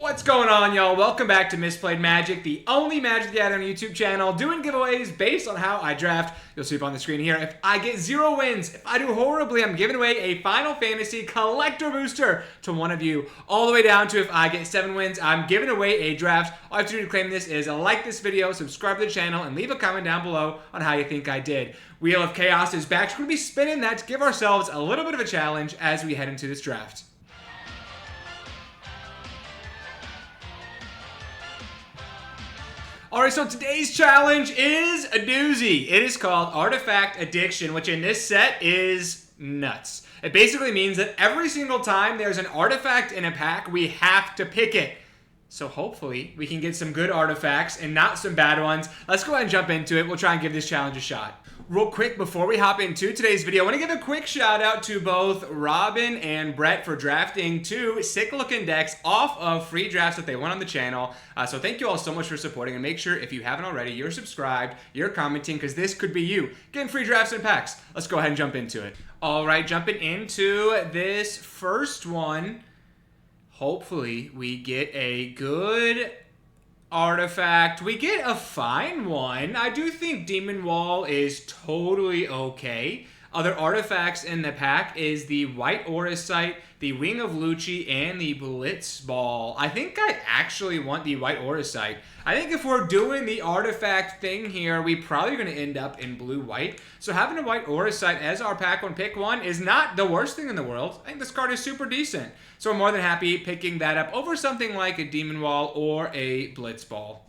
What's going on, y'all? Welcome back to Misplayed Magic, the only Magic the Gathering YouTube channel doing giveaways based on how I draft. You'll see up on the screen here. If I get 0 wins, if I do horribly, I'm giving away a Final Fantasy collector booster to one of you. All the way down to if I get 7 wins, I'm giving away a draft. All I have to do to claim this is like this video, subscribe to the channel, and leave a comment down below on how you think I did. Wheel of Chaos is back. So we're going to be spinning that to give ourselves a little bit of a challenge as we head into this draft. Alright, so today's challenge is a doozy. It is called Artifact Addiction, which in this set is nuts. It basically means that every single time there's an artifact in a pack, we have to pick it. So hopefully we can get some good artifacts and not some bad ones. Let's go ahead and jump into it. We'll try and give this challenge a shot. Real quick, before we hop into today's video, I want to give a quick shout out to both Robin and Brett for drafting 2 sick-looking decks off of free drafts that they won on the channel. So thank you all so much for supporting, and make sure if you haven't already, you're subscribed, you're commenting, because this could be you getting free drafts and packs. Let's go ahead and jump into it. All right, jumping into this first one. Hopefully we get a good artifact. We get a fine one. I do think Demon Wall is totally okay. Other artifacts in the pack is the White Aura Sight, the Wing of Lucci, and the Blitz Ball. I think I actually want the White Aura Sight. I think if we're doing the artifact thing here, we probably going to end up in blue-white. So having a White Aura Sight as our pack 1 pick 1 is not the worst thing in the world. I think this card is super decent. So I'm more than happy picking that up over something like a Demon Wall or a Blitz Ball.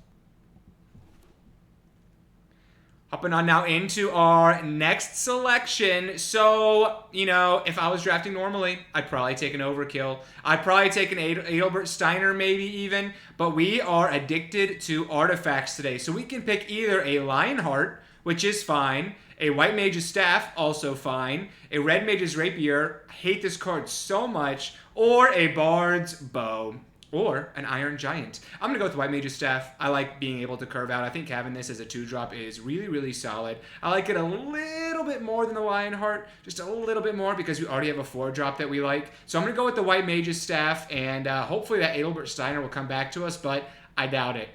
Hopping on now into our next selection. So, you know, if I was drafting normally, I'd probably take an Overkill. I'd probably take an Adelbert Steiner maybe even. But we are addicted to artifacts today. So we can pick either a Lionheart, which is fine, a White Mage's Staff, also fine, a Red Mage's Rapier, I hate this card so much, or a Bard's Bow, or an Iron Giant. I'm going to go with White Mage's Staff. I like being able to curve out. I think having this as a 2-drop is really, really solid. I like it a little bit more than the Lionheart, just a little bit more because we already have a 4-drop that we like. So I'm going to go with the White Mage's Staff, and hopefully that Adelbert Steiner will come back to us, but I doubt it.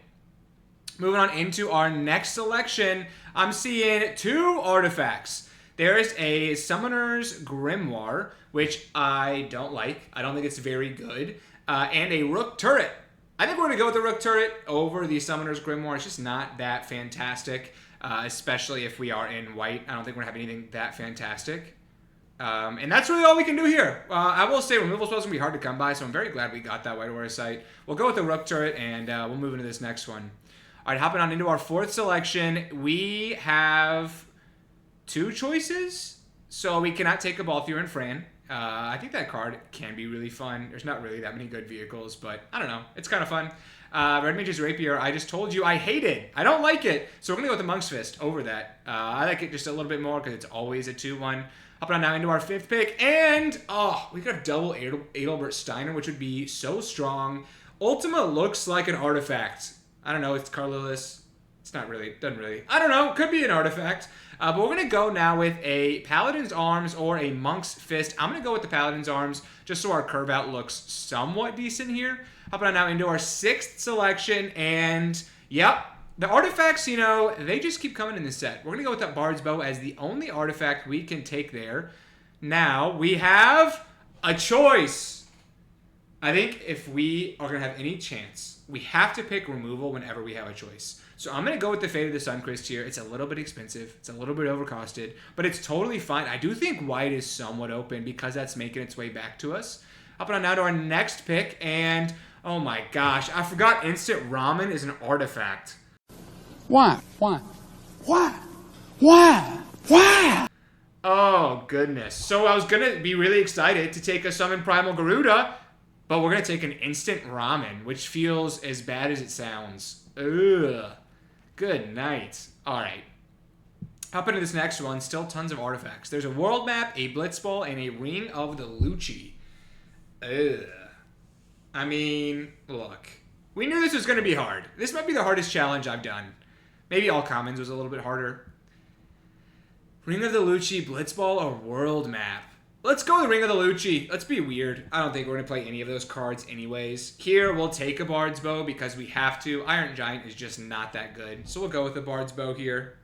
Moving on into our next selection, I'm seeing 2 artifacts. There's a Summoner's Grimoire, which I don't like. I don't think it's very good. And a Rook Turret. I think we're going to go with the Rook Turret over the Summoner's Grimoire. It's just not that fantastic, especially if we are in white. I don't think we're going to have anything that fantastic. And that's really all we can do here. I will say removal spells are going to be hard to come by, so I'm very glad we got that White Aura Sight. We'll go with the Rook Turret, and we'll move into this next one. All right, hopping on into our 4th selection, we have 2 choices. So we cannot take a Balthier and Fran. I think that card can be really fun. There's not really that many good vehicles, but I don't know. It's kind of fun. Red Mage's Rapier, I just told you I hate it. I don't like it. So we're going to go with the Monk's Fist over that. I like it just a little bit more because it's always a 2-1. Hopping on now into our 5th pick. And, we could have double Adelbert Steiner, which would be so strong. Ultima looks like an artifact. I don't know. It's Carlilus. It's not really. Doesn't really. I don't know. Could be an artifact. But we're going to go now with a Paladin's Arms or a Monk's Fist. I'm going to go with the Paladin's Arms just so our curve out looks somewhat decent here. Hopping on now into our 6th selection. And, yep, the artifacts, you know, they just keep coming in this set. We're going to go with that Bard's Bow as the only artifact we can take there. Now, we have a choice. I think if we are going to have any chance, we have to pick removal whenever we have a choice. So I'm going to go with the Fate of the Suncrist here. It's a little bit expensive. It's a little bit overcosted, but it's totally fine. I do think white is somewhat open because that's making its way back to us. Hopping on now to our next pick, and oh my gosh, I forgot Instant Ramen is an artifact. Why? Oh, goodness. So I was going to be really excited to take a Summon Primal Garuda, but we're going to take an Instant Ramen, which feels as bad as it sounds. Ugh. Good night. All right. Up into this next one, still tons of artifacts. There's a World Map, a Blitz Ball, and a Ring of the Lucci. Ugh. I mean, look. We knew this was going to be hard. This might be the hardest challenge I've done. Maybe All Commons was a little bit harder. Ring of the Lucci, Blitz Ball, or World Map? Let's go with the Ring of the Lucci. Let's be weird. I don't think we're going to play any of those cards anyways. Here, we'll take a Bard's Bow because we have to. Iron Giant is just not that good. So we'll go with the Bard's Bow here.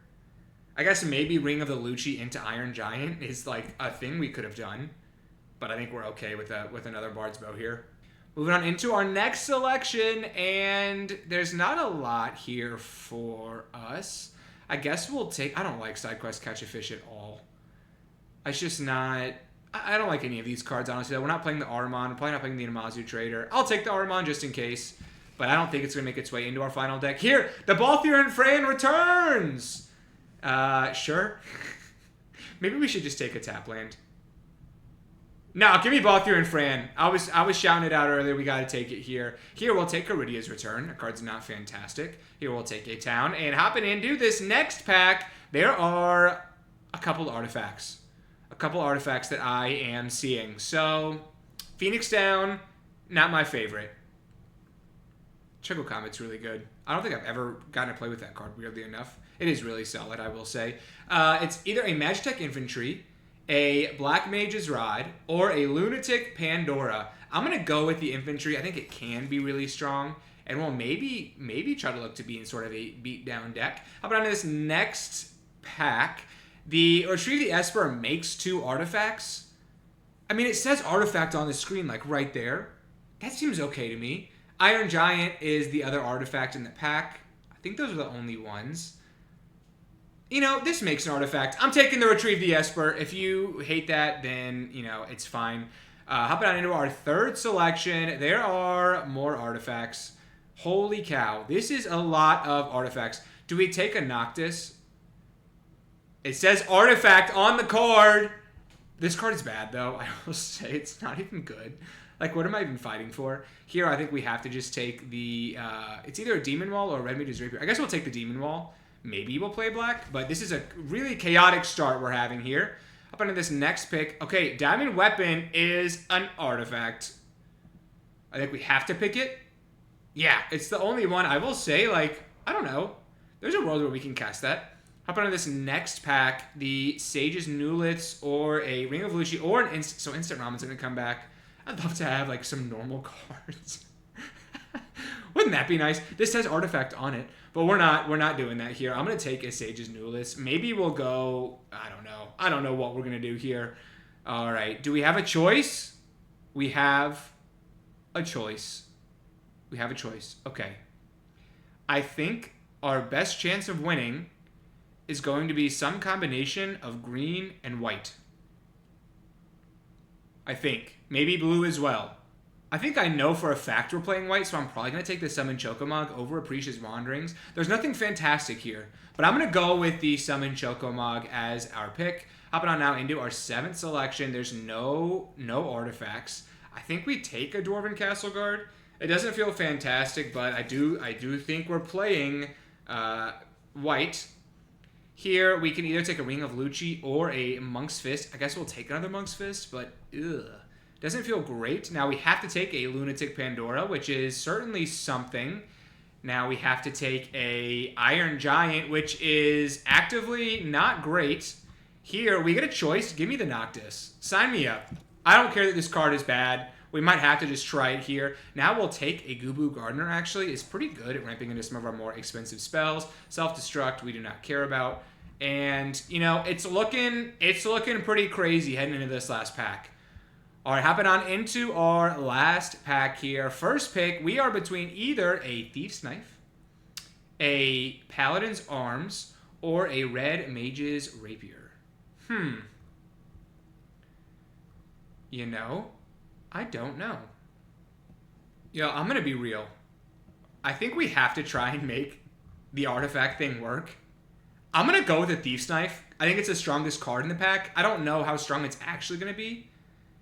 I guess maybe Ring of the Lucci into Iron Giant is like a thing we could have done. But I think we're okay with another Bard's Bow here. Moving on into our next selection. And there's not a lot here for us. I guess we'll take... I don't like SideQuest Catch a Fish at all. It's just not... I don't like any of these cards, honestly. We're not playing the Armon. We're probably not playing the Inamazu Trader. I'll take the Armon just in case. But I don't think it's going to make its way into our final deck. Here, the Balthier and Fran returns! Sure. Maybe we should just take a tap land. No, give me Balthier and Fran. I was shouting it out earlier. We got to take it here. Here, we'll take Iridia's Return. The card's not fantastic. Here, we'll take a town. And hopping into this next pack, there are a couple artifacts. A couple artifacts that I am seeing. So, Phoenix Down, not my favorite. Trickle Comet's really good. I don't think I've ever gotten to play with that card, weirdly enough. It is really solid, I will say. It's either a Magitech Infantry, a Black Mage's Rod, or a Lunatic Pandora. I'm going to go with the Infantry. I think it can be really strong. And we'll maybe try to look to be in sort of a beat-down deck. How about on this next pack? The Retrieve the Esper makes 2 artifacts. I mean, it says artifact on the screen, like right there. That seems okay to me. Iron Giant is the other artifact in the pack. I think those are the only ones. You know, this makes an artifact. I'm taking the Retrieve the Esper. If you hate that, then, you know, it's fine. Hopping on into our third selection, there are more artifacts. Holy cow. This is a lot of artifacts. Do we take a Noctis? It says artifact on the card. This card is bad, though. I will say it's not even good. Like, what am I even fighting for? Here, I think we have to just take the... it's either a Demon Wall or a Red Mage's Rapier. I guess we'll take the Demon Wall. Maybe we'll play black, but this is a really chaotic start we're having here. Up into this next pick. Okay, Diamond Weapon is an artifact. I think we have to pick it. Yeah, it's the only one. I will say, like, I don't know. There's a world where we can cast that. Hop on to this next pack, the Sage's Newliths or a Ring of Luci or an Instant Ramen's going to come back. I'd love to have like some normal cards. Wouldn't that be nice? This has artifact on it, but we're not doing that here. I'm going to take a Sage's Newliths. Maybe we'll go, I don't know. I don't know what we're going to do here. All right. Do we have a choice? We have a choice. We have a choice. Okay. I think our best chance of winning is going to be some combination of green and white. I think. Maybe blue as well. I think I know for a fact we're playing white, so I'm probably going to take the Summon Chocomog over Apprecia's Wanderings. There's nothing fantastic here, but I'm going to go with the Summon Chocomog as our pick. Hopping on now into our 7th selection. There's no artifacts. I think we take a Dwarven Castle Guard. It doesn't feel fantastic, but I do think we're playing white. Here, we can either take a Ring of Lucci or a Monk's Fist. I guess we'll take another Monk's Fist, but ugh. Doesn't feel great. Now, we have to take a Lunatic Pandora, which is certainly something. Now, we have to take a Iron Giant, which is actively not great. Here, we get a choice. Give me the Noctis. Sign me up. I don't care that this card is bad. We might have to just try it here. Now we'll take a Gubu Gardener, actually. It's pretty good at ramping into some of our more expensive spells. Self-destruct, we do not care about. And, you know, it's looking pretty crazy heading into this last pack. All right, hopping on into our last pack here. First pick, we are between either a Thief's Knife, a Paladin's Arms, or a Red Mage's Rapier. You know, I don't know. Yo, I'm going to be real. I think we have to try and make the artifact thing work. I'm going to go with a Thief's Knife. I think it's the strongest card in the pack. I don't know how strong it's actually going to be.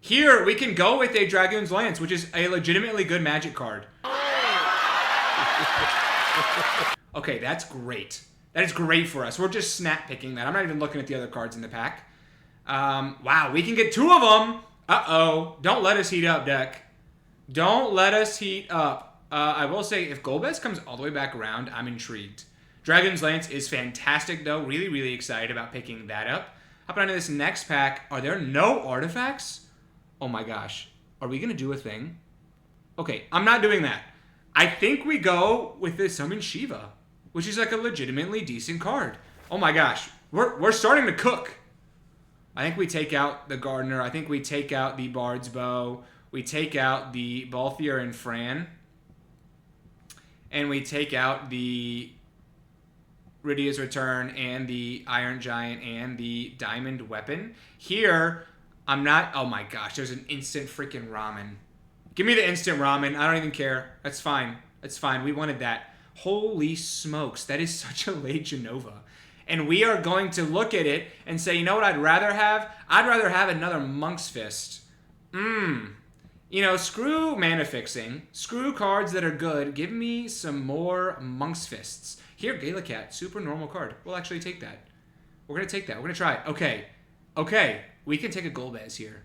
Here, we can go with a Dragoon's Lance, which is a legitimately good Magic card. Okay, that's great. That is great for us. We're just snap picking that. I'm not even looking at the other cards in the pack. Wow, we can get 2 of them. Uh-oh. Don't let us heat up, deck. Don't let us heat up. I will say, if Golbez comes all the way back around, I'm intrigued. Dragon's Lance is fantastic, though. Really, really excited about picking that up. Hopping onto this next pack. Are there no artifacts? Oh my gosh. Are we going to do a thing? Okay, I'm not doing that. I think we go with the Summon Shiva, which is like a legitimately decent card. Oh my gosh. We're starting to cook. I think we take out the Gardener. I think we take out the Bard's Bow. We take out the Balthier and Fran. And we take out the Rydia's Return and the Iron Giant and the Diamond Weapon. Here, I'm not... Oh my gosh, there's an instant freaking ramen. Give me the instant ramen. I don't even care. That's fine. That's fine. We wanted that. Holy smokes, that is such a late Genova. And we are going to look at it and say, you know what I'd rather have? I'd rather have another Monk's Fist. You know, screw mana fixing. Screw cards that are good. Give me some more Monk's Fists. Here, Galacat, super normal card. We'll actually take that. We're going to take that. We're going to try it. Okay. Okay. We can take a Golbez here.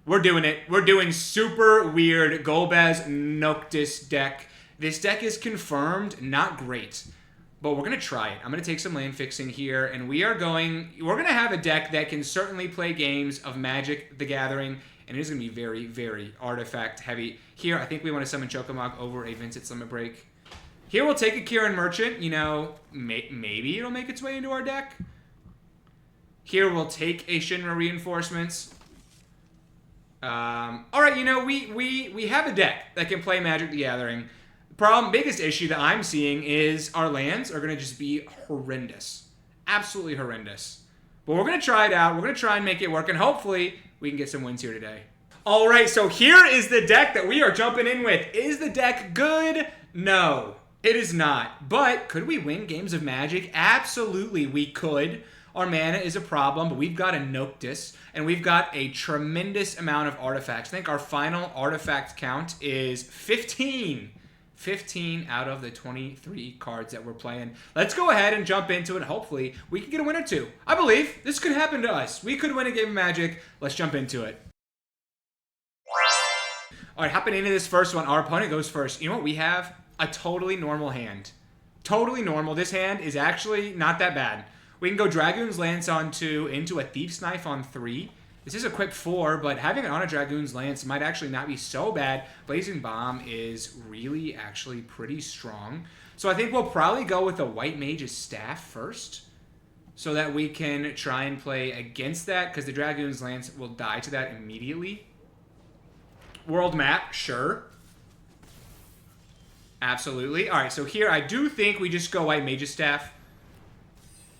We're doing it. We're doing super weird Golbez Noctis deck. This deck is confirmed. Not great. But we're going to try it. I'm going to take some land fixing here. And we're going to have a deck that can certainly play games of Magic the Gathering. And it is going to be very, very artifact heavy. Here, I think we want to summon Chokamog over a Vincent's Limit Break. Here, we'll take a Kieran Merchant. You know, maybe it'll make its way into our deck. Here, we'll take a Shinra Reinforcements. All right, you know, we have a deck that can play Magic the Gathering. Biggest issue that I'm seeing is our lands are going to just be horrendous. Absolutely horrendous. But we're going to try it out. We're going to try and make it work. And hopefully, we can get some wins here today. All right, so here is the deck that we are jumping in with. Is the deck good? No, it is not. But could we win games of Magic? Absolutely, we could. Our mana is a problem, but we've got a Noctis, and we've got a tremendous amount of artifacts. I think our final artifact count is 15. 15 out of the 23 cards that we're playing. Let's go ahead and jump into it. Hopefully, we can get a win or two. I believe this could happen to us. We could win a game of Magic. Let's jump into it. All right, hopping into this first one, our opponent goes first. You know what? We have a totally normal hand. Totally normal. This hand is actually not that bad. We can go Dragoon's Lance on 2 into a Thief's Knife on 3. This is a quick 4, but having it on a Dragoon's Lance might actually not be so bad. Blazing Bomb is really actually pretty strong. So I think we'll probably go with the White Mage's Staff first, so that we can try and play against that, because the Dragoon's Lance will die to that immediately. World Map, sure. Absolutely. All right, so here I do think we just go White Mage's Staff.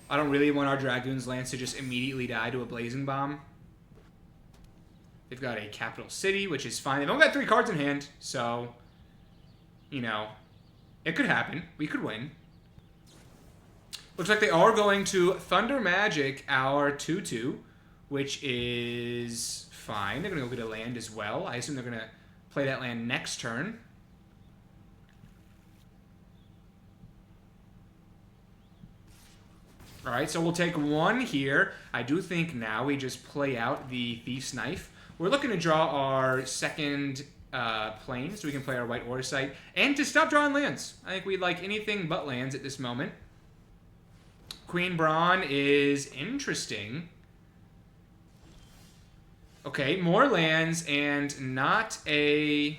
I don't really want our Dragoon's Lance to just immediately die to a Blazing Bomb. They've got a Capital City, which is fine. They've only got 3 cards in hand, so, you know, it could happen. We could win. Looks like they are going to Thunder Magic our 2/2, which is fine. They're going to go get a land as well. I assume they're going to play that land next turn. All right, so we'll take 1 here. I do think now we just play out the Thief's Knife. We're looking to draw our second plane, so we can play our White Orsite. And to stop drawing lands. I think we'd like anything but lands at this moment. Queen Brawn is interesting. Okay, more lands and not a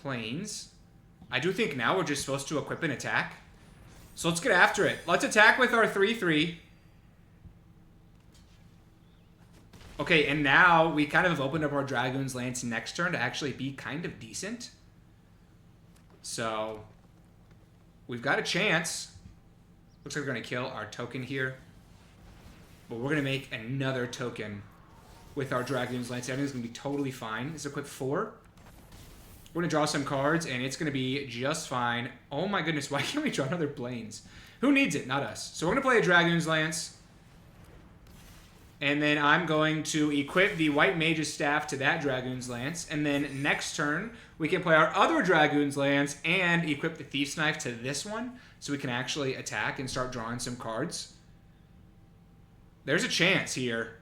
planes. I do think now we're just supposed to equip an attack. So let's get after it. Let's attack with our 3/3. Okay, and now we kind of have opened up our Dragoon's Lance next turn to actually be kind of decent. So we've got a chance. Looks like we're going to kill our token here. But we're going to make another token with our Dragoon's Lance. I think it's going to be totally fine. It's a quick 4. We're going to draw some cards, and it's going to be just fine. Oh my goodness, why can't we draw another Plains? Who needs it? Not us. So we're going to play a Dragoon's Lance. And then I'm going to equip the White Mage's Staff to that Dragoon's Lance. And then next turn, we can play our other Dragoon's Lance and equip the Thief's Knife to this one, so we can actually attack and start drawing some cards. There's a chance here.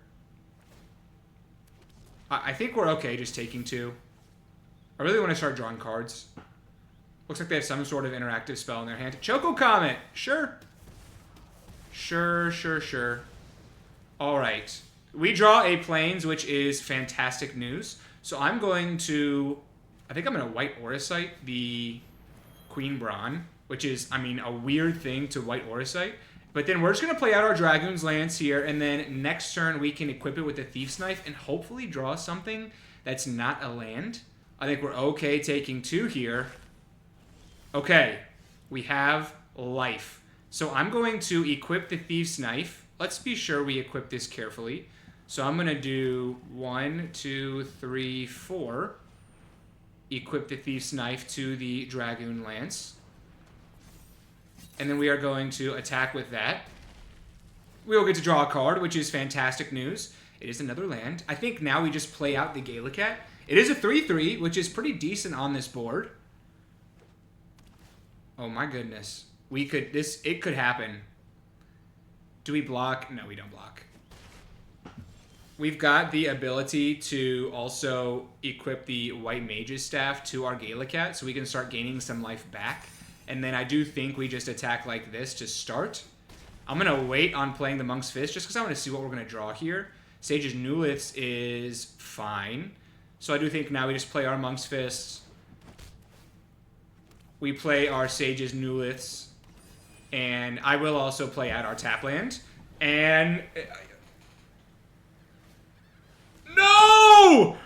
I think we're okay just taking 2. I really want to start drawing cards. Looks like they have some sort of interactive spell in their hand. Choco Comet! Sure. Sure. All right. We draw a Plains, which is fantastic news. So I'm going to... I think I'm going to white Auracite the Queen Brawn, which is, I mean, a weird thing to white Auracite. But then we're just going to play out our Dragoon's Lance here, and then next turn we can equip it with the Thief's Knife and hopefully draw something that's not a land. I think we're okay taking 2 here. Okay, we have life. So I'm going to equip the Thief's Knife. Let's be sure we equip this carefully. So I'm going to do 1, 2, 3, 4. Equip the Thief's Knife to the Dragoon Lance. And then we are going to attack with that. We will get to draw a card, which is fantastic news. It is another land. I think now we just play out the Gallicat. It is a 3/3, which is pretty decent on this board. Oh my goodness. It could happen. Do we block? No, we don't block. We've got the ability to also equip the White Mage's Staff to our Gallicat, so we can start gaining some life back. And then I do think we just attack like this to start. I'm going to wait on playing the Monk's Fist just because I want to see what we're going to draw here. Sage's Newliths is fine. So I do think now we just play our Monk's Fist. We play our Sage's Newliths. And I will also play out our tap land. And... No!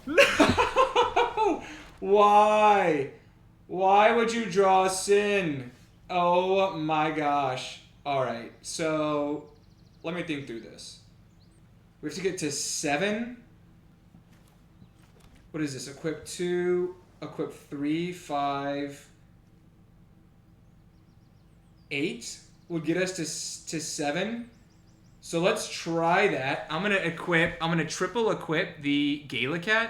No! Why? Why would you draw Sin? Oh my gosh. Alright, so let me think through this. We have to get to 7. What is this? Equip 2, equip 3, 5, 8 would get us to 7. So let's try that. I'm gonna triple equip the Gallicat.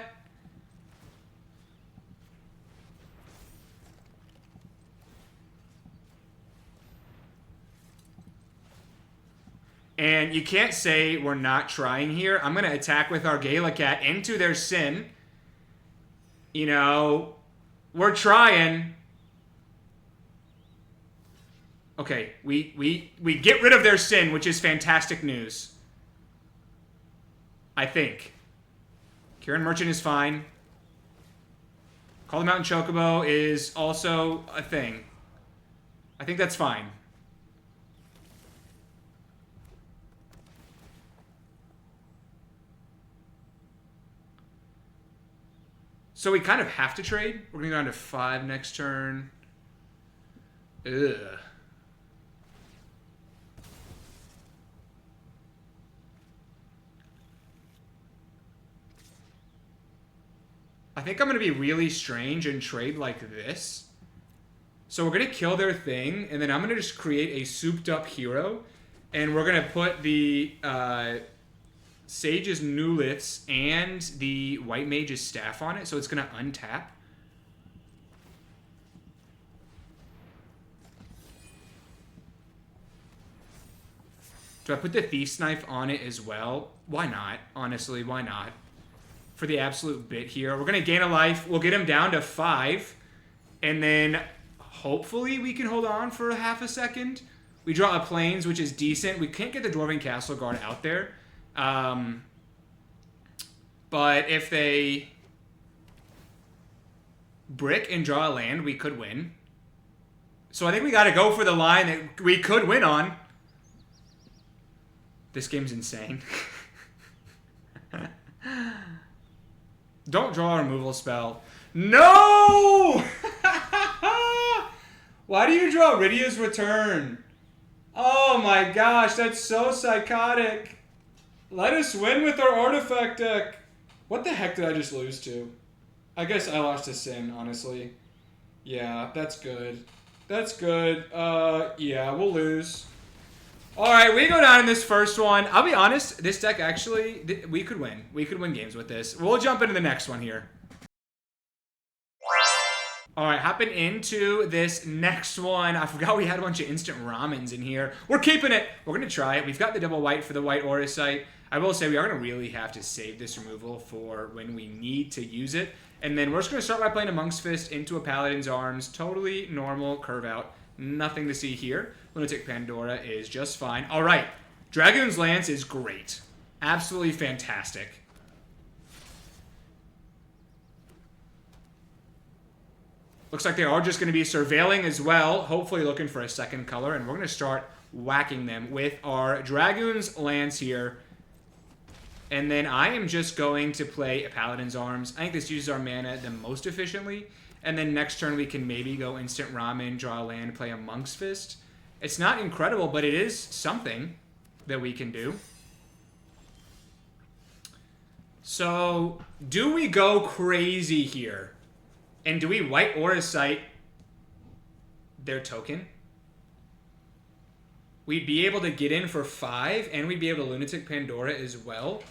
And you can't say we're not trying here. I'm gonna attack with our Gallicat into their Sin. You know, we're trying. Okay, we get rid of their Sin, which is fantastic news. I think. Kieran Merchant is fine. Call the Mountain Chocobo is also a thing. I think that's fine. So we kind of have to trade. We're going to go down to 5 next turn. Ugh. I think I'm going to be really strange and trade like this. So we're going to kill their thing, and then I'm going to just create a souped-up hero, and we're going to put the Sage's Newliths and the White Mage's Staff on it, so it's going to untap. Do I put the Thief's Knife on it as well? Why not? Honestly, why not? For the absolute bit here. We're going to gain a life. We'll get him down to 5. And then hopefully we can hold on for a half a second. We draw a Plains, which is decent. We can't get the Dwarven Castle Guard out there. But if they brick and draw a land, we could win. So I think we got to go for the line that we could win on. This game's insane. Don't draw a removal spell. No! Why do you draw Rydia's Return? Oh my gosh, that's so psychotic. Let us win with our artifact deck. What the heck did I just lose to? I guess I lost to Sin, honestly. Yeah, that's good. That's good. Yeah, we'll lose. Alright, we go down in this first one. I'll be honest, this deck actually, we could win. We could win games with this. We'll jump into the next one here. Alright, hopping into this next one. I forgot we had a bunch of instant ramens in here. We're keeping it. We're going to try it. We've got the double white for the white Auracite. I will say we are going to really have to save this removal for when we need to use it. And then we're just going to start by playing a Monk's Fist into a Paladin's Arms. Totally normal curve out. Nothing to see here. Lunatic Pandora is just fine. All right. Dragoon's Lance is great. Absolutely fantastic. Looks like they are just going to be surveilling as well, hopefully looking for a second color, and we're going to start whacking them with our Dragoon's Lance here. And then I am just going to play a Paladin's Arms. I think this uses our mana the most efficiently. And then next turn we can maybe go Instant Ramen, draw a land, play a Monk's Fist. It's not incredible, but it is something that we can do. So, do we go crazy here? And do we White Aura Sight their token? We'd be able to get in for 5, and we'd be able to Lunatic Pandora as well.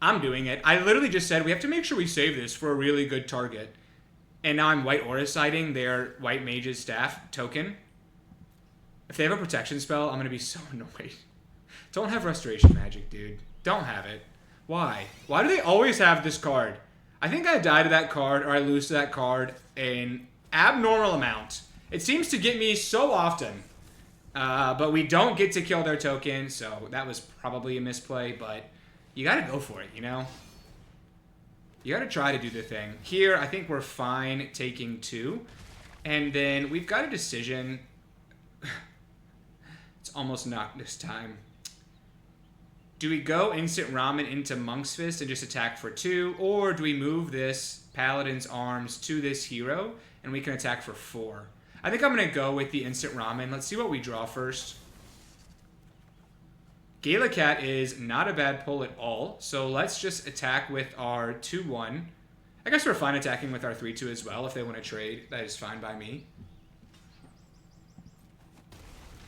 I'm doing it. I literally just said we have to make sure we save this for a really good target. And now I'm White Aura Sighting their White Mage's Staff token. If they have a protection spell, I'm going to be so annoyed. Don't have Restoration Magic, dude. Don't have it. Why? Why do they always have this card? I think I die to that card or I lose to that card an abnormal amount. It seems to get me so often. But we don't get to kill their token, so that was probably a misplay, but you gotta go for it, you know? You gotta try to do the thing. Here, I think we're fine taking 2. And then we've got a decision. It's almost not this time. Do we go Instant Ramen into Monk's Fist and just attack for 2? Or do we move this Paladin's Arms to this hero and we can attack for 4? I think I'm going to go with the Instant Ramen. Let's see what we draw first. Gala Cat is not a bad pull at all. So let's just attack with our 2-1. I guess we're fine attacking with our 3-2 as well if they want to trade. That is fine by me.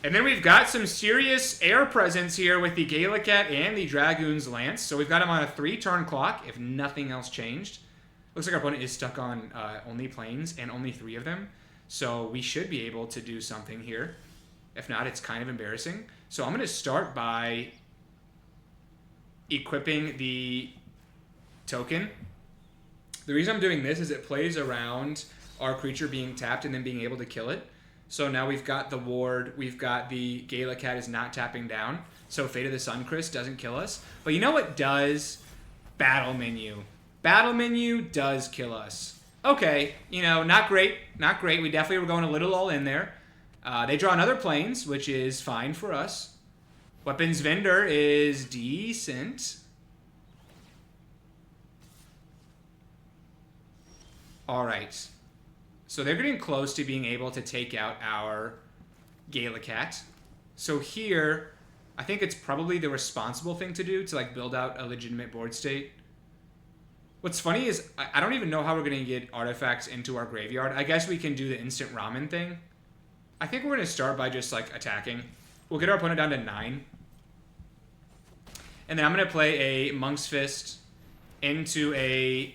And then we've got some serious air presence here with the Gala Cat and the Dragoon's Lance. So we've got him on a 3-turn clock if nothing else changed. Looks like our opponent is stuck on only planes and only 3 of them. So we should be able to do something here. If not, it's kind of embarrassing. So I'm going to start by equipping the token. The reason I'm doing this is it plays around our creature being tapped and then being able to kill it. So now we've got the ward, we've got the Gala Cat is not tapping down. So Fate of the Suncrist doesn't kill us. But you know what does? Battle Menu. Battle Menu does kill us. Okay, you know, not great. Not great. We definitely were going a little all in there. They draw another planes, which is fine for us. Weapons Vendor is decent. Alright. So they're getting close to being able to take out our Gala Cat. So here, I think it's probably the responsible thing to do to like build out a legitimate board state. What's funny is I don't even know how we're going to get artifacts into our graveyard. I guess we can do the Instant Ramen thing. I think we're going to start by just like attacking. We'll get our opponent down to 9. And then I'm going to play a Monk's Fist into a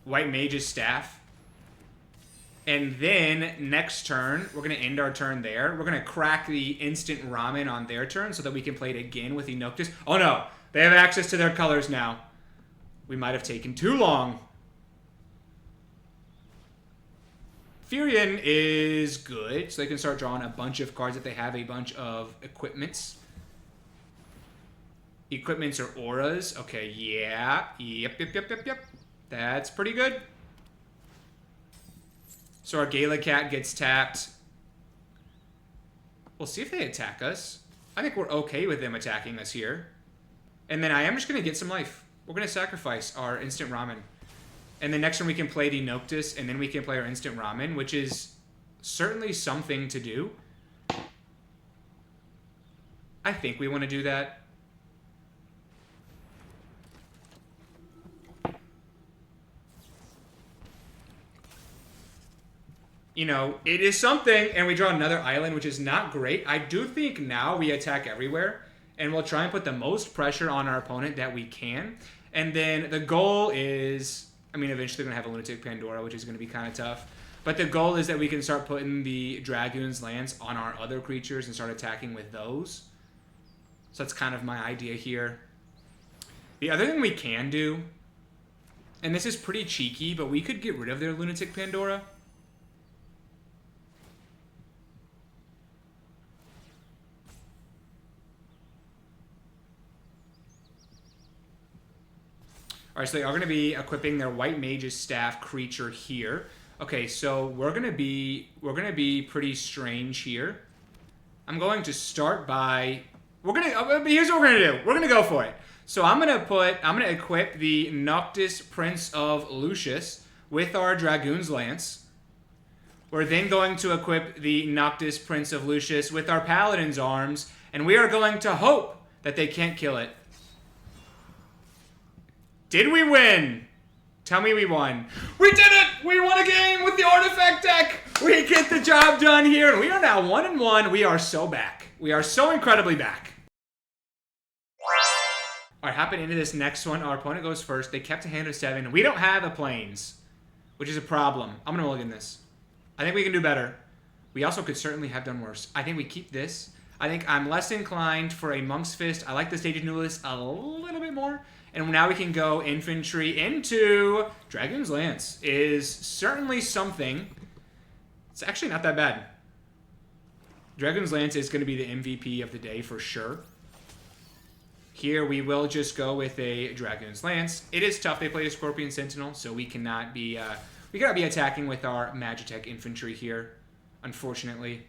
White Mage's Staff. And then next turn, we're going to end our turn there. We're going to crack the Instant Ramen on their turn so that we can play it again with the Noctis. Oh no, they have access to their colors now. We might have taken too long. Furion is good, so they can start drawing a bunch of cards if they have a bunch of equipments. Equipments or auras. Okay, yeah. Yep. That's pretty good. So our Gala Cat gets tapped. We'll see if they attack us. I think we're okay with them attacking us here. And then I am just going to get some life. We're going to sacrifice our Instant Ramen. And then next turn we can play the Noctis, and then we can play our Instant Ramen, which is certainly something to do. I think we want to do that. You know, it is something, and we draw another island, which is not great. I do think now we attack everywhere, and we'll try and put the most pressure on our opponent that we can. And then the goal is, I mean, eventually we're going to have a Lunatic Pandora, which is going to be kind of tough. But the goal is that we can start putting the Dragoon's Lance on our other creatures and start attacking with those. So that's kind of my idea here. The other thing we can do, and this is pretty cheeky, but we could get rid of their Lunatic Pandora. All right, so they are going to be equipping their White Mage's Staff creature here. Okay, so we're going to be pretty strange here. I'm going to start by here's what we're going to do. We're going to go for it. So I'm going to equip the Noctis Prince of Lucius with our Dragoon's Lance. We're then going to equip the Noctis Prince of Lucius with our Paladin's Arms, and we are going to hope that they can't kill it. Did we win? Tell me we won. We did it! We won a game with the artifact deck! We get the job done here, and we are now 1-1. We are so back. We are so incredibly back. All right, hopping into this next one. Our opponent goes first. They kept a hand of 7. We don't have a Plains, which is a problem. I'm going to mulligan this. I think we can do better. We also could certainly have done worse. I think we keep this. I think I'm less inclined for a Monk's Fist. I like the Stage of Nullis a little bit more. And now we can go infantry into Dragoon's Lance. Is certainly something. It's actually not that bad. Dragoon's Lance is going to be the MVP of the day for sure. Here we will just go with a Dragoon's Lance. It is tough. They played a Scorpion Sentinel, so we cannot be attacking with our Magitech infantry here, unfortunately.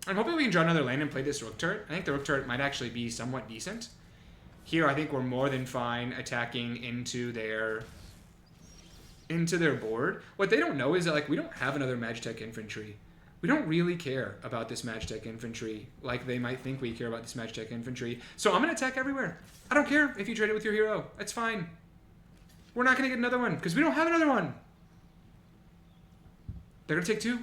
I'm hoping we can draw another land and play this Rook Turret. I think the Rook Turret might actually be somewhat decent. Here, I think we're more than fine attacking into their board. What they don't know is that, like, we don't have another Magitech infantry. We don't really care about this Magitech infantry like they might think we care about this Magitech infantry. So I'm going to attack everywhere. I don't care if you trade it with your hero. That's fine. We're not going to get another one because we don't have another one. They're going to take 2.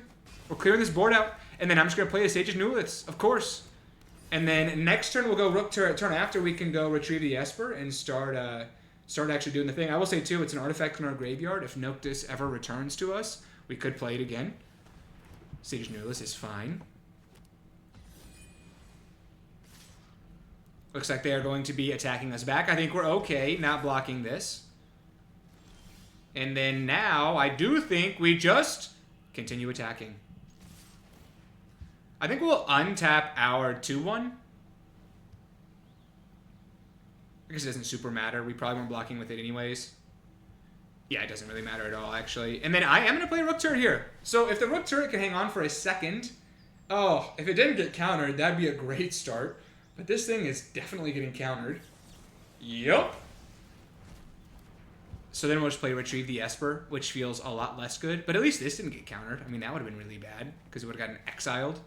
We're clearing this board out. And then I'm just going to play the Sage's Nullis, of course. And then next turn we'll go Rook Turret. Turn after we can go retrieve the Esper and start actually doing the thing. I will say, too, it's an artifact in our graveyard. If Noctis ever returns to us, we could play it again. Sage's Nullis is fine. Looks like they are going to be attacking us back. I think we're okay not blocking this. And then now I do think we just continue attacking. I think we'll untap our 2-1. I guess it doesn't super matter. We probably weren't blocking with it anyways. Yeah, it doesn't really matter at all, actually. And then I am going to play Rook Turret here. So if the Rook Turret can hang on for a second... Oh, if it didn't get countered, that'd be a great start. But this thing is definitely getting countered. Yup. So then we'll just play Retrieve the Esper, which feels a lot less good. But at least this didn't get countered. I mean, that would have been really bad, because it would have gotten exiled.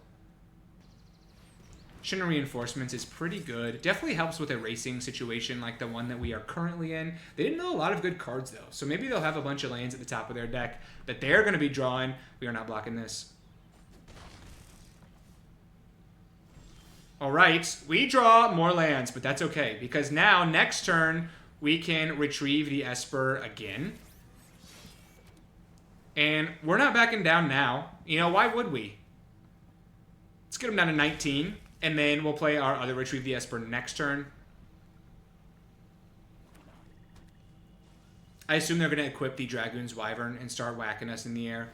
Shinra Reinforcements is pretty good. Definitely helps with a racing situation like the one that we are currently in. They didn't know a lot of good cards, though. So maybe they'll have a bunch of lands at the top of their deck that they're going to be drawing. We are not blocking this. All right. We draw more lands, but that's okay. Because now, next turn, we can retrieve the Esper again. And we're not backing down now. You know, why would we? Let's get them down to 19. And then we'll play our other Retrieve the Esper next turn. I assume they're going to equip the Dragoon's Wyvern and start whacking us in the air.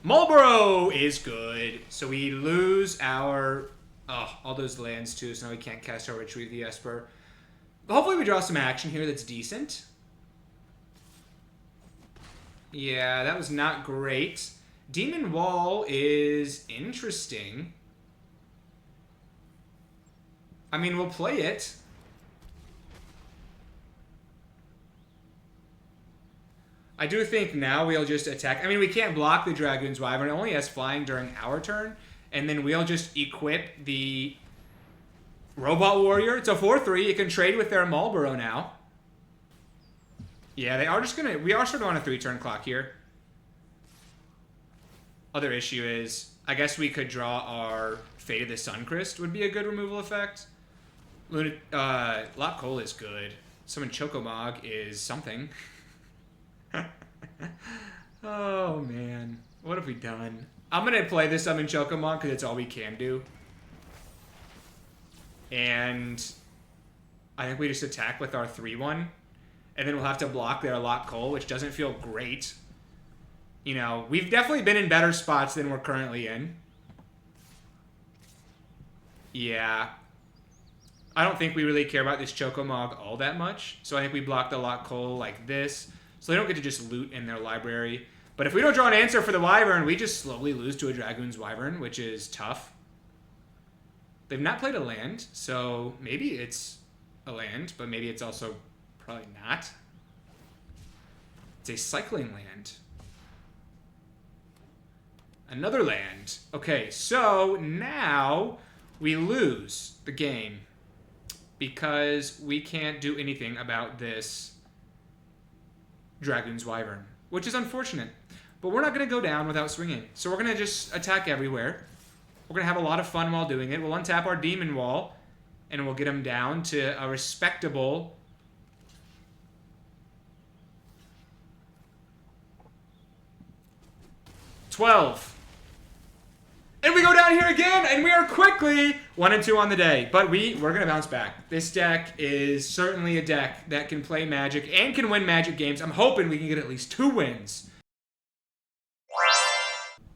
Marlborough is good. So we lose our... Oh, all those lands too, so now we can't cast our Retrieve the Esper. But hopefully we draw some action here that's decent. Yeah, that was not great. Demon Wall is interesting. I mean, we'll play it. I do think now we'll just attack. I mean, we can't block the Dragoon's Wyvern. It only has flying during our turn. And then we'll just equip the Robot Warrior. It's a 4/3. It can trade with their Marlborough now. Yeah, they are just going to... We are sort of on a 3-turn clock here. Other issue is, I guess we could draw our Fate of the Suncrist would be a good removal effect. Lop Coal is good. Summon Chocomog is something. Oh, man. What have we done? I'm going to play this Summon Chocomog because it's all we can do. And I think we just attack with our 3-1. And then we'll have to block their Lop Coal, which doesn't feel great. You know, we've definitely been in better spots than we're currently in. Yeah. I don't think we really care about this Chocomog all that much. So I think we block the Lock Coal like this. So they don't get to just loot in their library. But if we don't draw an answer for the Wyvern, we just slowly lose to a Dragoon's Wyvern, which is tough. They've not played a land, so maybe it's a land, but maybe it's also probably not. It's a cycling land. Another land. Okay, so now we lose the game because we can't do anything about this Dragoon's Wyvern, which is unfortunate. But we're not going to go down without swinging. So we're going to just attack everywhere. We're going to have a lot of fun while doing it. We'll untap our Demon Wall, and we'll get him down to a respectable 12. And we go down here again, and we are quickly 1 and 2 on the day. But we're going to bounce back. This deck is certainly a deck that can play Magic and can win Magic games. I'm hoping we can get at least 2 wins.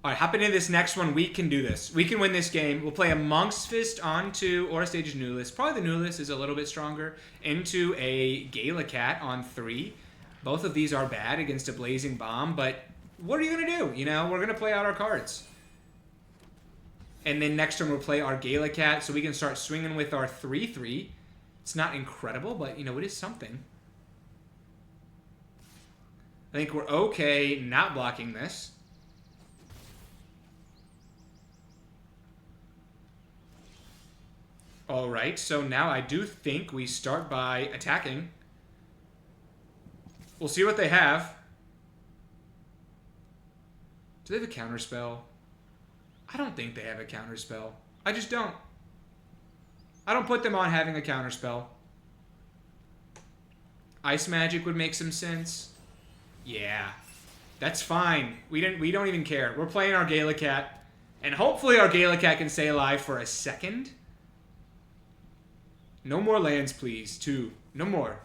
All right, hopping into this next one, we can do this. We can win this game. We'll play a Monk's Fist onto Aura Stage's Newless. Probably the Newless is a little bit stronger. Into a Gala Cat on 3. Both of these are bad against a Blazing Bomb, but what are you going to do? You know, we're going to play out our cards. And then next turn we'll play our Gala Cat, so we can start swinging with our 3/3. It's not incredible, but, you know, it is something. I think we're okay not blocking this. All right, so now I do think we start by attacking. We'll see what they have. Do they have a counterspell? I don't think they have a counterspell. I just don't. I don't put them on having a counterspell. Ice Magic would make some sense. Yeah, that's fine. We don't even care. We're playing our Gala Cat, and hopefully our Gala Cat can stay alive for a second. No more lands, please. 2. No more.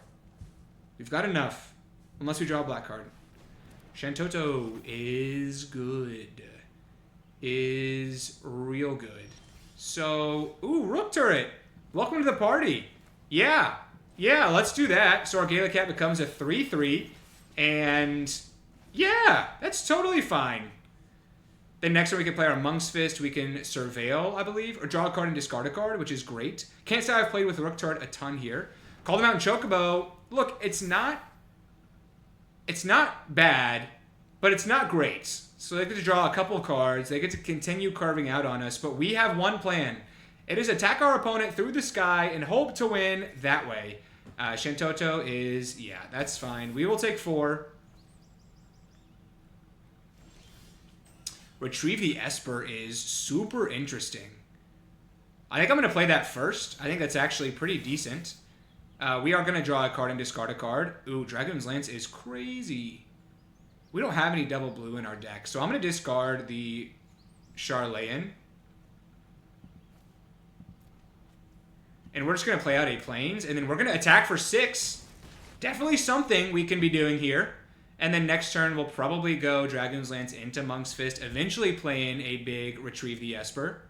We've got enough. Unless we draw a black card. Shantoto is good. Is real good. So, ooh, Rook Turret. Welcome to the party. Yeah. Yeah, let's do that. So our Gala Cat becomes a 3/3. And yeah, that's totally fine. Then next turn we can play our Monk's Fist. We can Surveil, I believe, or draw a card and discard a card, which is great. Can't say I've played with Rook Turret a ton here. Call them out in Chocobo. Look, it's not bad, but it's not great. So they get to draw a couple of cards. They get to continue carving out on us, but we have one plan. It is attack our opponent through the sky and hope to win that way. Shantoto is, yeah, that's fine. We will take 4. Retrieve the Esper is super interesting. I think I'm going to play that first. I think that's actually pretty decent. We are going to draw a card and discard a card. Ooh, Dragoon's Lance is crazy. We don't have any double blue in our deck, so I'm going to discard the Charlayan. And we're just going to play out a Plains, and then we're going to attack for 6. Definitely something we can be doing here. And then next turn, we'll probably go Dragoon's Lance into Monk's Fist, eventually play in a big Retrieve the Esper.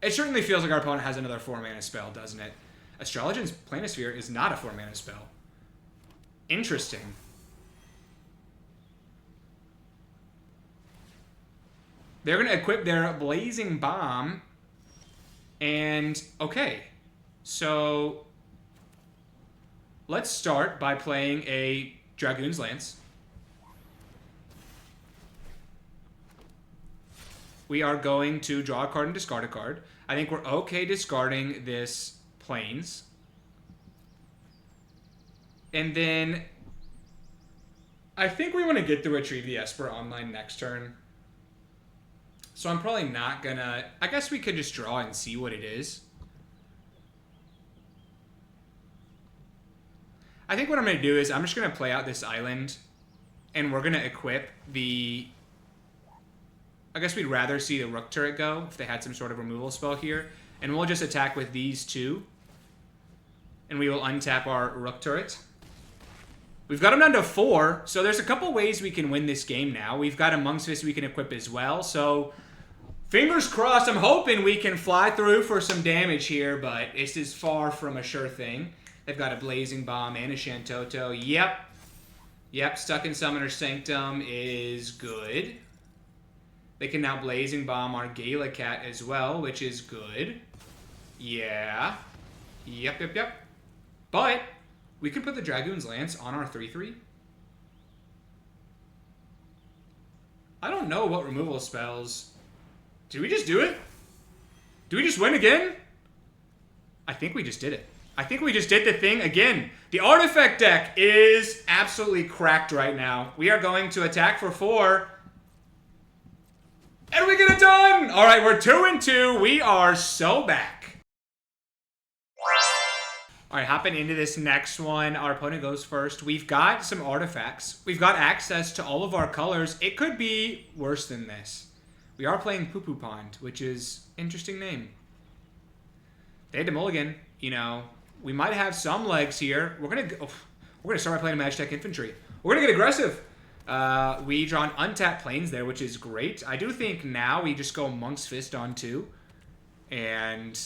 It certainly feels like our opponent has another 4-mana spell, doesn't it? Astrologian's Planisphere is not a 4-mana spell. Interesting. They're going to equip their Blazing Bomb. And, okay. So, let's start by playing a Dragoon's Lance. We are going to draw a card and discard a card. I think we're okay discarding this Plains. And then I think we want to get the Retrieve the Esper online next turn. So I'm probably not gonna... I guess we could just draw and see what it is. I think what I'm going to do is I'm just going to play out this island, and we're going to equip the... I guess we'd rather see the Rook Turret go if they had some sort of removal spell here. And we'll just attack with these 2. And we will untap our Rook Turret. We've got them down to 4, so there's a couple ways we can win this game now. We've got a Monk's Fist we can equip as well, so Fingers crossed. I'm hoping we can fly through for some damage here, but this is far from a sure thing. They've got a Blazing Bomb and a Shantoto. Yep. Yep, Stuck in Summoner's Sanctum is good. They can now Blazing Bomb our Gala Cat as well, which is good. Yeah. Yep. But we could put the Dragoon's Lance on our 3/3. I don't know what removal spells. Did we just do it? Did we just win again? I think we just did it. I think we just did the thing again. The artifact deck is absolutely cracked right now. We are going to attack for 4. And we get it done! All right, we're 2-2. We are so back. All right, hopping into this next one. Our opponent goes first. We've got some artifacts. We've got access to all of our colors. It could be worse than this. We are playing Poo Poo Pond, which is an interesting name. They had to mulligan. You know, we might have some legs here. We're gonna start by playing a Magitech Infantry. We're gonna get aggressive. We draw an untapped Plains there, which is great. I do think now we just go Monk's Fist on 2. And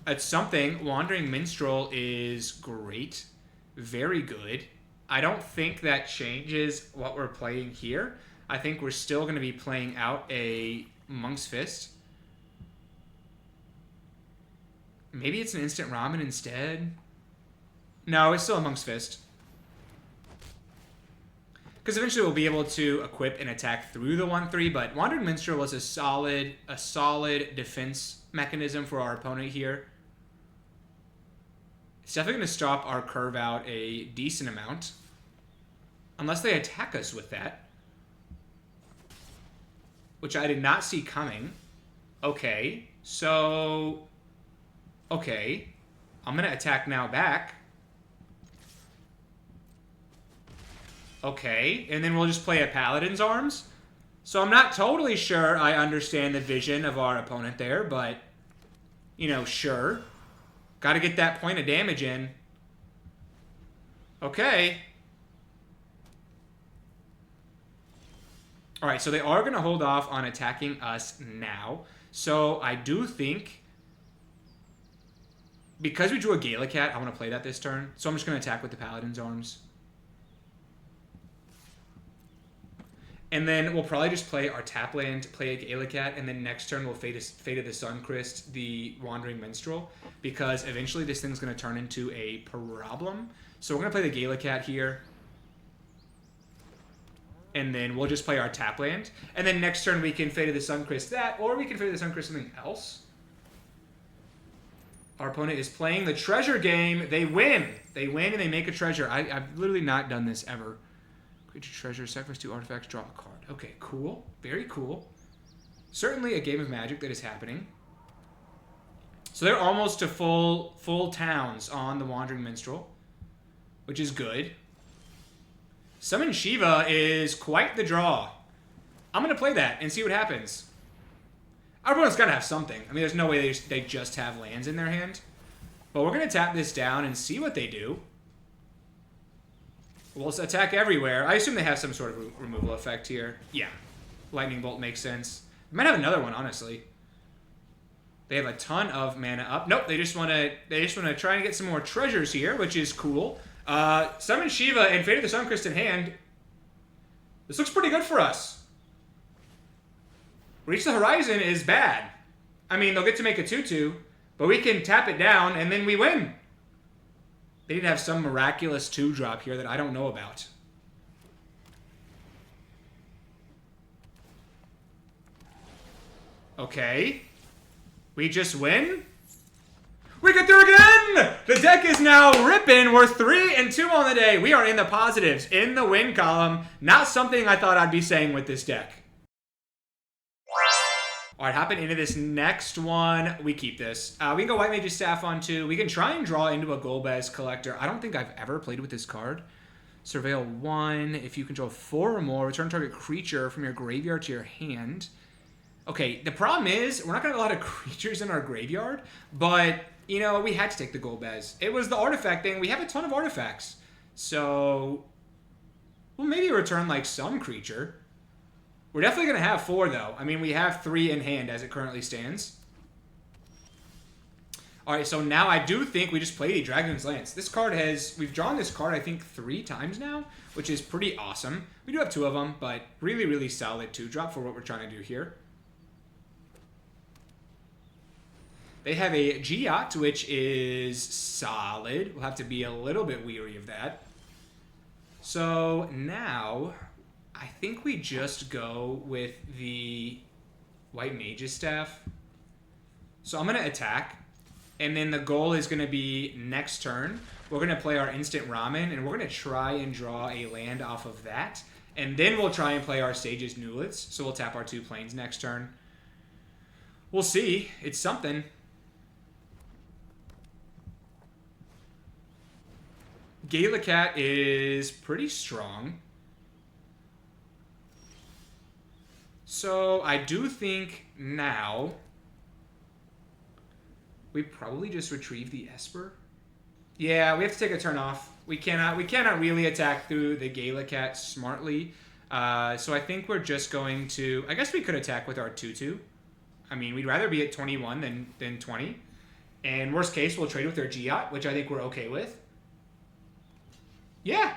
it's something. Wandering Minstrel is great. Very good. I don't think that changes what we're playing here. I think we're still going to be playing out a Monk's Fist. Maybe it's an Instant Ramen instead. No, it's still a Monk's Fist. Because eventually we'll be able to equip and attack through the 1/3, but Wandering Minstrel was a solid defense mechanism for our opponent here. It's definitely going to stop our curve out a decent amount. Unless they attack us with that. Which I did not see coming. Okay, so... Okay. I'm going to attack now back. Okay, and then we'll just play a Paladin's Arms. So I'm not totally sure I understand the vision of our opponent there, but... You know, sure. Got to get that point of damage in. Okay. Alright, so they are going to hold off on attacking us now. So I do think, because we drew a Gala Cat, I want to play that this turn. So I'm just going to attack with the Paladin's Arms. And then we'll probably just play our tap land, play a Gala Cat, and then next turn we'll Fate of the Suncrist, the Wandering Minstrel, because eventually this thing's going to turn into a problem. So we're going to play the Gala Cat here. And then we'll just play our tap land. And then next turn we can Fate of the Suncrist that, or we can Fate of the Suncrist something else. Our opponent is playing the treasure game. They win. They win and they make a treasure. I've literally not done this ever. Creature treasure, sacrifice 2 artifacts, draw a card. Okay, cool. Very cool. Certainly a game of Magic that is happening. So they're almost to full towns on the Wandering Minstrel, which is good. Summon Shiva is quite the draw. I'm going to play that and see what happens. Our opponent's got to have something. I mean, there's no way they just have lands in their hand. But we're going to tap this down and see what they do. We'll attack everywhere. I assume they have some sort of removal effect here. Yeah. Lightning Bolt makes sense. They might have another one, honestly. They have a ton of mana up. Nope, they just want to try and get some more treasures here, which is cool. Summon Shiva and Fate of the Suncrist in hand. This looks pretty good for us. Reach the Horizon is bad. I mean, they'll get to make a 2/2, but we can tap it down and then we win. They need to have some miraculous 2-drop here that I don't know about. Okay. We just win? We get through again! The deck is now ripping. We're 3-2 on the day. We are in the positives, in the win column. Not something I thought I'd be saying with this deck. All right, hopping into this next one. We keep this. We can go White Mage's Staff on 2. We can try and draw into a Golbez Collector. I don't think I've ever played with this card. Surveil 1. If you control 4 or more, return target creature from your graveyard to your hand. Okay, the problem is we're not going to have a lot of creatures in our graveyard, but, you know, we had to take the Golbez. It was the artifact thing. We have a ton of artifacts. So, we'll maybe return, like, some creature. We're definitely going to have 4, though. I mean, we have 3 in hand as it currently stands. All right, so now I do think we just played a Dragoon's Lance. This card we've drawn this card, I think, 3 times now, which is pretty awesome. We do have 2 of them, but really, really solid 2-drop for what we're trying to do here. They have a Giat, which is solid. We'll have to be a little bit weary of that. So now, I think we just go with the White Mage's Staff. So I'm going to attack. And then the goal is going to be next turn, we're going to play our instant ramen, and we're going to try and draw a land off of that. And then we'll try and play our Sage's Nulets. So we'll tap our 2 planes next turn. We'll see. It's something. Galacat is pretty strong. So I do think now we probably just retrieve the Esper. Yeah, we have to take a turn off. We cannot really attack through the Galacat smartly. So I think we're just going to... I guess we could attack with our 2/2. I mean, we'd rather be at 21 than 20. And worst case, we'll trade with their Giat, which I think we're okay with. Yeah,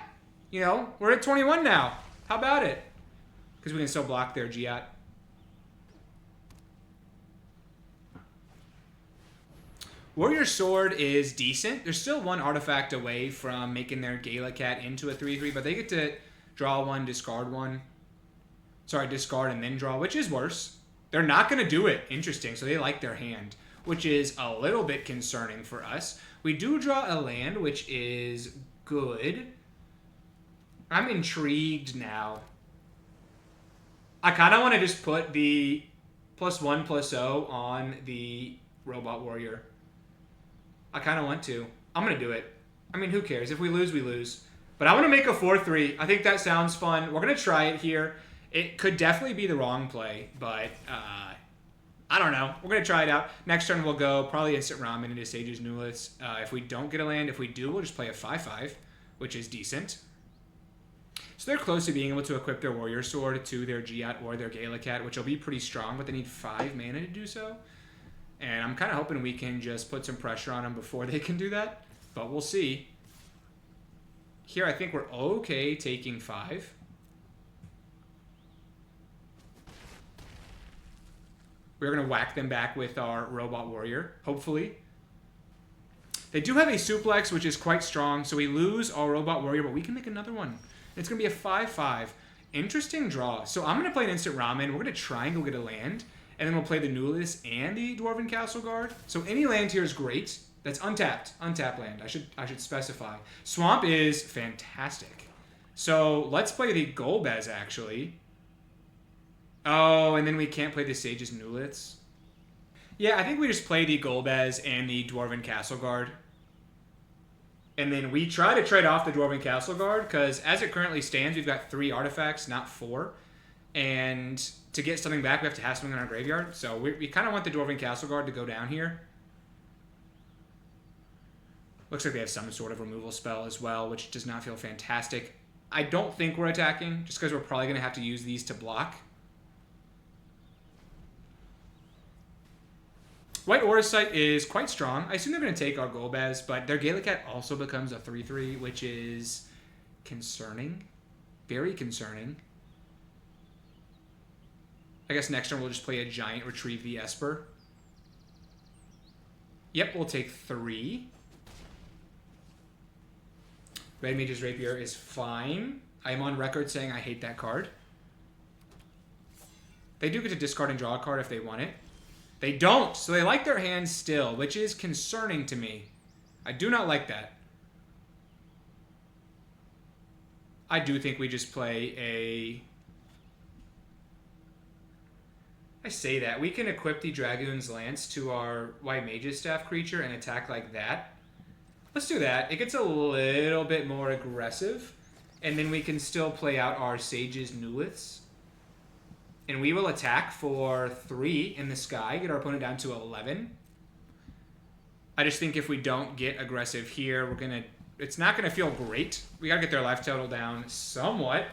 you know, we're at 21 now. How about it? Because we can still block their Giat. Warrior Sword is decent. They're still 1 artifact away from making their Galacat into a 3/3, but they get to draw 1, discard 1. Sorry, discard and then draw, which is worse. They're not going to do it. Interesting. So they like their hand, which is a little bit concerning for us. We do draw a land, which is good. I'm intrigued now. I kind of want to just put the +1/+0 on the Robot Warrior. I kind of want to. I'm going to do it. I mean, who cares? If we lose, we lose. But I want to make a 4/3. I think that sounds fun. We're going to try it here. It could definitely be the wrong play, but I don't know. We're going to try it out. Next turn, we'll go probably instant ramen into Sage's Nulets. If we don't get a land, if we do, we'll just play a 5/5, which is decent. So they're close to being able to equip their Warrior Sword to their Giat or their Galacat, which will be pretty strong, but they need 5 mana to do so. And I'm kind of hoping we can just put some pressure on them before they can do that, but we'll see. Here, I think we're okay taking 5. We're going to whack them back with our Robot Warrior, hopefully. They do have a Suplex, which is quite strong, so we lose our Robot Warrior, but we can make another one. It's going to be a 5/5. Interesting draw. So I'm going to play an instant ramen. We're going to try and go get a land, and then we'll play the Nullis and the Dwarven Castle Guard. So any land here is great. That's untapped. Untapped land. I should specify. Swamp is fantastic. So let's play the Golbez, actually. Oh, and then we can't play the Sage's Nulets. Yeah, I think we just play the Golbez and the Dwarven Castle Guard. And then we try to trade off the Dwarven Castle Guard, because as it currently stands, we've got 3 artifacts, not 4. And to get something back, we have to have something in our graveyard. So we kind of want the Dwarven Castle Guard to go down here. Looks like they have some sort of removal spell as well, which does not feel fantastic. I don't think we're attacking, just because we're probably going to have to use these to block. White Auracite is quite strong. I assume they're going to take our Golbez, but their Galacat also becomes a 3/3, which is concerning. Very concerning. I guess next turn we'll just play a Giant, retrieve the Esper. Yep, we'll take 3. Red Mage's Rapier is fine. I am on record saying I hate that card. They do get to discard and draw a card if they want it. They don't, so they like their hands still, which is concerning to me. I do not like that. I do think we just play a... I say that. We can equip the Dragoon's Lance to our White Mage's Staff creature and attack like that. Let's do that. It gets a little bit more aggressive, and then we can still play out our Sage's Nulets. And we will attack for 3 in the sky, get our opponent down to 11. I just think if we don't get aggressive here, it's not gonna feel great. We gotta get their life total down somewhat.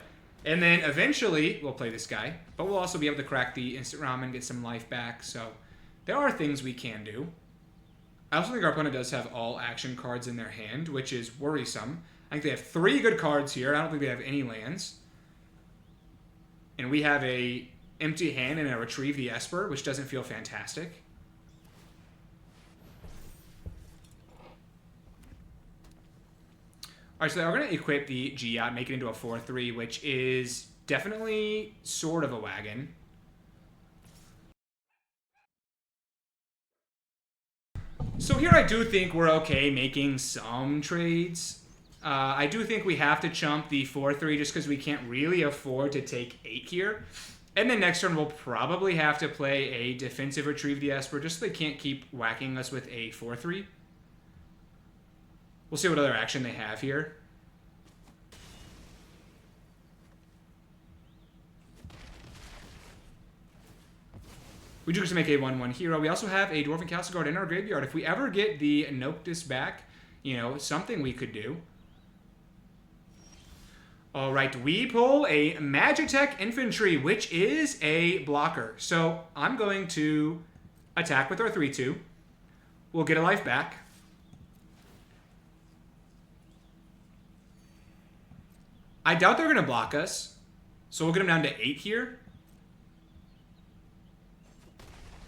And then eventually, we'll play this guy. But we'll also be able to crack the instant ramen, get some life back. So there are things we can do. I also think our opponent does have all action cards in their hand, which is worrisome. I think they have 3 good cards here. I don't think they have any lands. And we have a empty hand and a Retrieve the Esper, which doesn't feel fantastic. Alright, so we're going to equip the Giat, make it into a 4-3, which is definitely sort of a wagon. So here I do think we're okay making some trades. I do think we have to chump the 4-3 just because we can't really afford to take 8 here. And then next turn we'll probably have to play a defensive Retrieve the Esper just so they can't keep whacking us with a 4-3. We'll see what other action they have here. We do just make a 1-1 hero. We also have a Dwarven Castle Guard in our graveyard. If we ever get the Noctis back, you know, something we could do. All right, we pull a Magitech Infantry, which is a blocker. So I'm going to attack with our 3-2. We'll get a life back. I doubt they're going to block us. So we'll get them down to 8 here.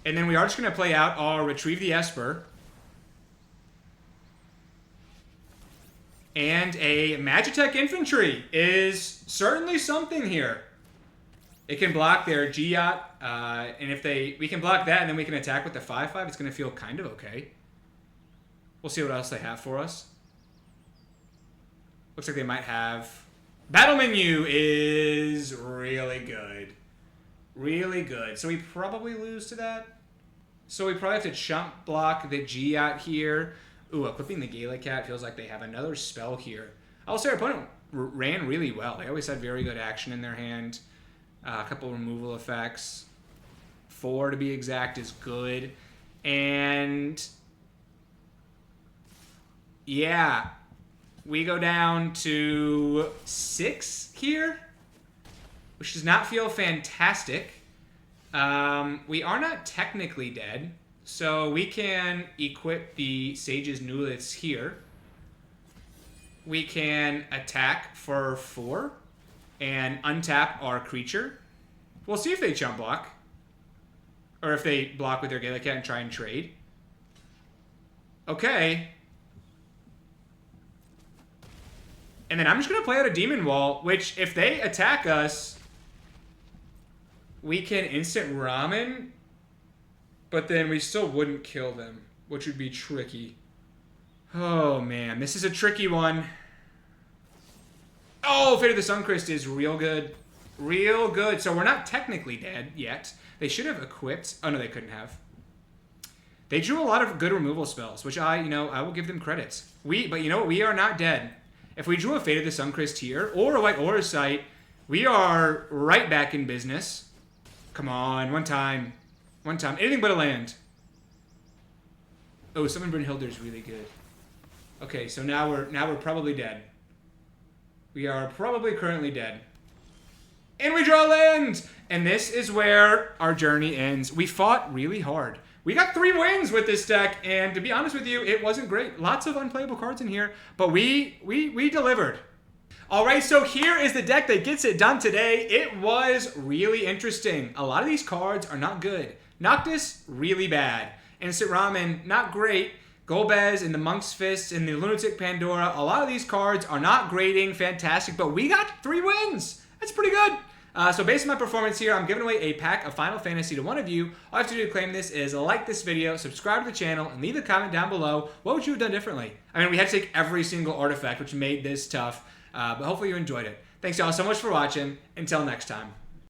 And then we are just going to play out our Retrieve the Esper. And a Magitech Infantry is certainly something here. It can block their Giat. And if we can block that and then we can attack with the 5-5, it's going to feel kind of okay. We'll see what else they have for us. Looks like they might have... Battle Menu is really good. Really good. So we probably lose to that. So we probably have to chump block the Giat here. Ooh, equipping the Gala Cat feels like they have another spell here. I'll say our opponent ran really well. They always had very good action in their hand. A couple removal effects. 4 to be exact is good. And... yeah. We go down to 6 here, which does not feel fantastic. We are not technically dead, so we can equip the Sage's Nulets here. We can attack for 4 and untap our creature. We'll see if they chump block, or if they block with their Gala Cat and try and trade. Okay. And then I'm just going to play out a Demon Wall, which if they attack us, we can instant ramen, but then we still wouldn't kill them, which would be tricky. Oh, man. This is a tricky one. Oh, Fate of the Suncrest is real good. Real good. So we're not technically dead yet. They should have equipped. Oh, no, they couldn't have. They drew a lot of good removal spells, which I will give them credits. But you know what? We are not dead. If we drew a Fate of the Suncrest here, or a White Aura Sight, we are right back in business. Come on, one time. One time. Anything but a land. Oh, Summon Brynhilder is really good. Okay, so now we're probably dead. We are probably currently dead. And we draw land! And this is where our journey ends. We fought really hard. We got 3 wins with this deck, and to be honest with you, it wasn't great. Lots of unplayable cards in here, but we delivered. All right, so here is the deck that gets it done today. It was really interesting. A lot of these cards are not good. Noctis, really bad. Instant Ramen, not great. Golbez and the Monk's Fist and the Lunatic Pandora, a lot of these cards are not grading fantastic, but we got 3 wins. That's pretty good. So based on my performance here, I'm giving away a pack of Final Fantasy to one of you. All you have to do to claim this is like this video, subscribe to the channel, and leave a comment down below. What would you have done differently? I mean, we had to take every single artifact, which made this tough, but hopefully you enjoyed it. Thanks y'all so much for watching. Until next time.